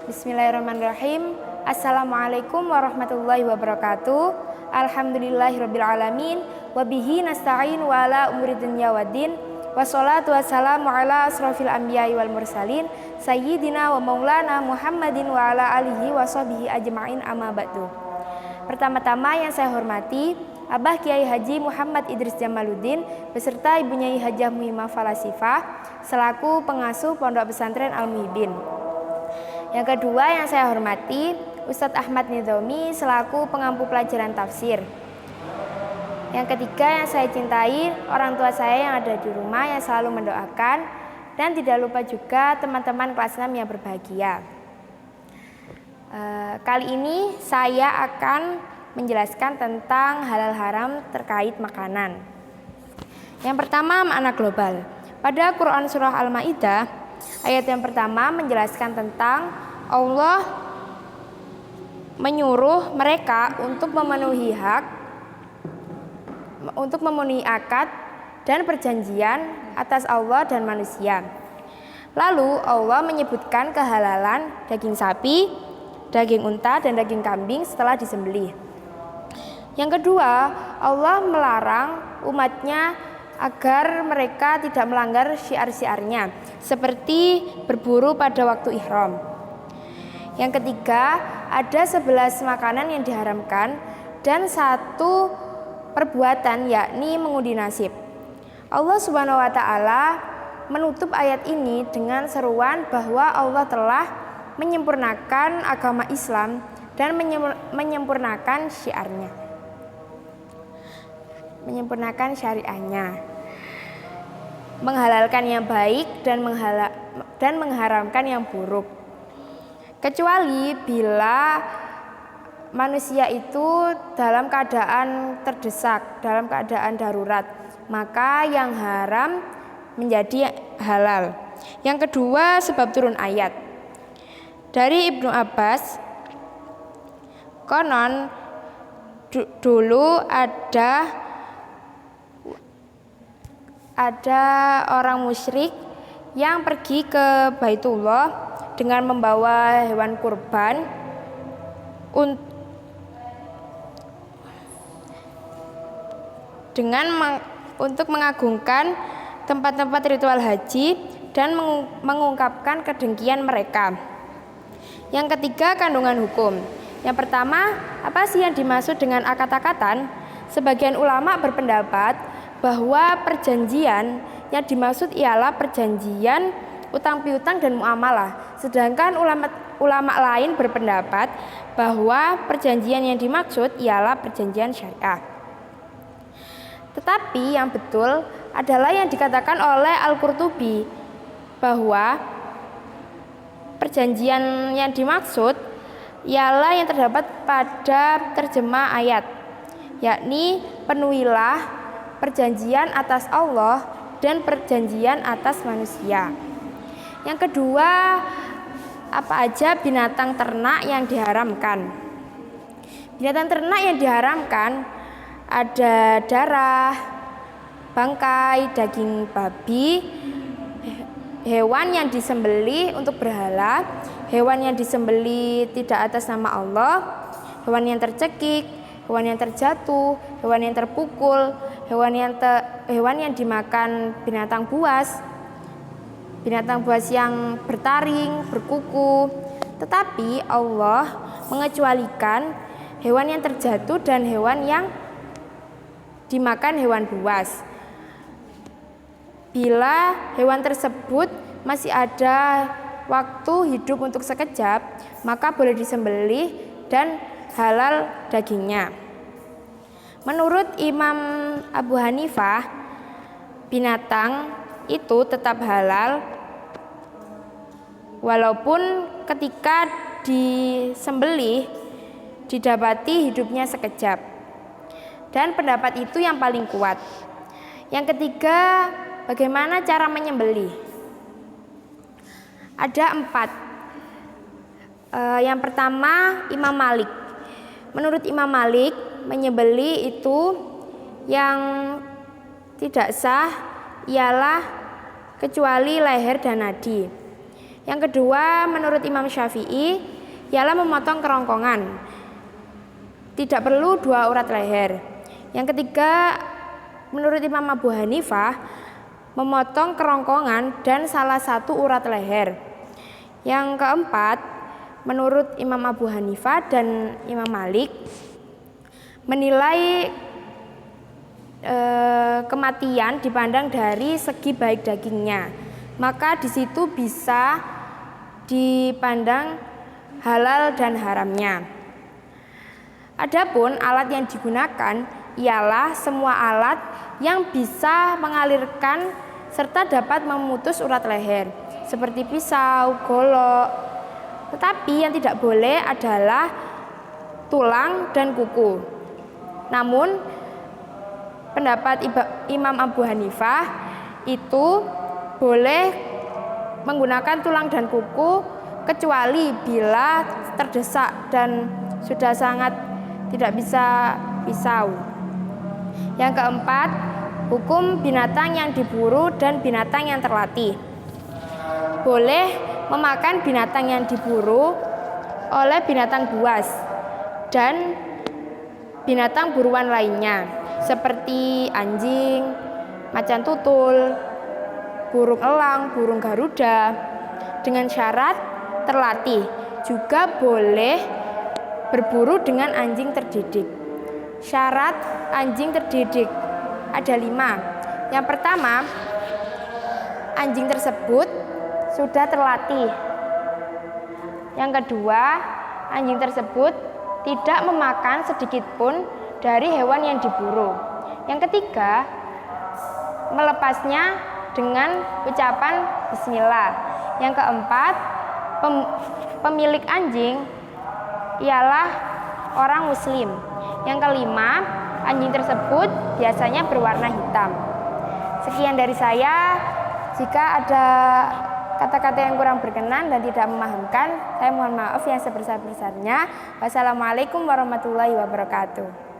Bismillahirrahmanirrahim. Assalamualaikum warahmatullahi wabarakatuh. Alhamdulillahirrabbilalamin. Wabihi nasta'in wa ala umuri dunya waddin. Wassalatu wassalamu ala asrofil anbiya'i wal mursalin Sayyidina wa maulana Muhammadin wa ala alihi wa sahbihi ajma'in amma ba'du. Pertama-tama yang saya hormati Abah Kiai Haji Muhammad Idris Jamaluddin beserta Ibunya Hajah Muhimah Falasifah selaku pengasuh Pondok Pesantren Al-Muhibin. Yang kedua yang saya hormati Ustadz Ahmad Nidhomi selaku pengampu pelajaran tafsir. Yang ketiga yang saya cintai orang tua saya yang ada di rumah yang selalu mendoakan, dan tidak lupa juga teman-teman kelas 6 yang berbahagia. Kali ini saya akan menjelaskan tentang halal haram terkait makanan. Yang pertama, makna global. Pada Quran Surah Al-Ma'idah, ayat yang pertama menjelaskan tentang Allah menyuruh mereka untuk memenuhi akad dan perjanjian atas Allah dan manusia. Lalu Allah menyebutkan kehalalan daging sapi, daging unta, dan daging kambing setelah disembelih. Yang kedua, Allah melarang umatnya agar mereka tidak melanggar syiar-syiarnya, seperti berburu pada waktu ihram. Yang ketiga, ada 11 makanan yang diharamkan dan 1 perbuatan, yakni mengundi nasib. Allah Subhanahu wa Ta'ala menutup ayat ini dengan seruan bahwa Allah telah menyempurnakan agama Islam dan menyempurnakan syiarnya. Menyempurnakan syariahnya, menghalalkan yang baik dan mengharamkan yang buruk, kecuali bila manusia itu dalam keadaan terdesak, dalam keadaan darurat, maka yang haram menjadi halal. Yang kedua, sebab turun ayat. Dari Ibnu Abbas, konon dulu ada orang musyrik yang pergi ke Baitullah dengan membawa hewan kurban untuk mengagungkan tempat-tempat ritual haji dan mengungkapkan kedengkian mereka. Yang ketiga, kandungan hukum. Yang pertama, apa sih yang dimaksud dengan akad-akatan? Sebagian ulama berpendapat bahwa perjanjian yang dimaksud ialah perjanjian utang piutang dan muamalah. Sedangkan ulama lain berpendapat bahwa perjanjian yang dimaksud ialah perjanjian syariah. Tetapi yang betul adalah yang dikatakan oleh Al-Qurtubi, bahwa perjanjian yang dimaksud ialah yang terdapat pada terjemah ayat, yakni penuhilah perjanjian atas Allah dan perjanjian atas manusia. Yang kedua, apa aja binatang ternak yang diharamkan? Binatang ternak yang diharamkan ada darah, bangkai, daging babi, hewan yang disembelih untuk berhala, hewan yang disembelih tidak atas nama Allah, hewan yang tercekik, hewan yang terjatuh, hewan yang terpukul, hewan yang dimakan binatang buas yang bertaring, berkuku. Tetapi Allah mengecualikan hewan yang terjatuh dan hewan yang dimakan hewan buas. Bila hewan tersebut masih ada waktu hidup untuk sekejap, maka boleh disembelih dan halal dagingnya. Menurut Imam Abu Hanifah, binatang itu tetap halal walaupun ketika disembelih didapati hidupnya sekejap. Dan pendapat itu yang paling kuat. Yang ketiga, bagaimana cara menyembelih? Ada 4. Yang pertama, Imam Malik. Menurut Imam Malik, menyembelih itu yang tidak sah ialah kecuali leher dan nadi. Yang kedua, menurut Imam Syafi'i, ialah memotong kerongkongan. Tidak perlu 2 urat leher. Yang ketiga, menurut Imam Abu Hanifah, memotong kerongkongan dan salah 1 urat leher. Yang keempat, menurut Imam Abu Hanifah dan Imam Malik, menilai kematian dipandang dari segi baik dagingnya. Maka di situ bisa dipandang halal dan haramnya. Adapun alat yang digunakan ialah semua alat yang bisa mengalirkan serta dapat memutus urat leher, seperti pisau, golok. Tetapi yang tidak boleh adalah tulang dan kuku. Namun pendapat Imam Abu Hanifah itu boleh menggunakan tulang dan kuku kecuali bila terdesak dan sudah sangat tidak bisa pisau. Yang keempat, hukum binatang yang diburu dan binatang yang terlatih. Boleh memakan binatang yang diburu oleh binatang buas dan binatang buruan lainnya, seperti anjing, macan tutul, burung elang, burung garuda, dengan syarat terlatih. Juga boleh berburu dengan anjing terdidik. Syarat anjing terdidik ada 5. Yang pertama, anjing tersebut sudah terlatih. Yang kedua, anjing tersebut tidak memakan sedikit pun dari hewan yang diburu. Yang ketiga, melepasnya dengan ucapan bismillah. Yang keempat, pemilik anjing ialah orang muslim. Yang kelima, anjing tersebut biasanya berwarna hitam. Sekian dari saya. Jika ada kata-kata yang kurang berkenan dan tidak memahamkan, saya mohon maaf yang sebesar-besarnya. Wassalamualaikum warahmatullahi wabarakatuh.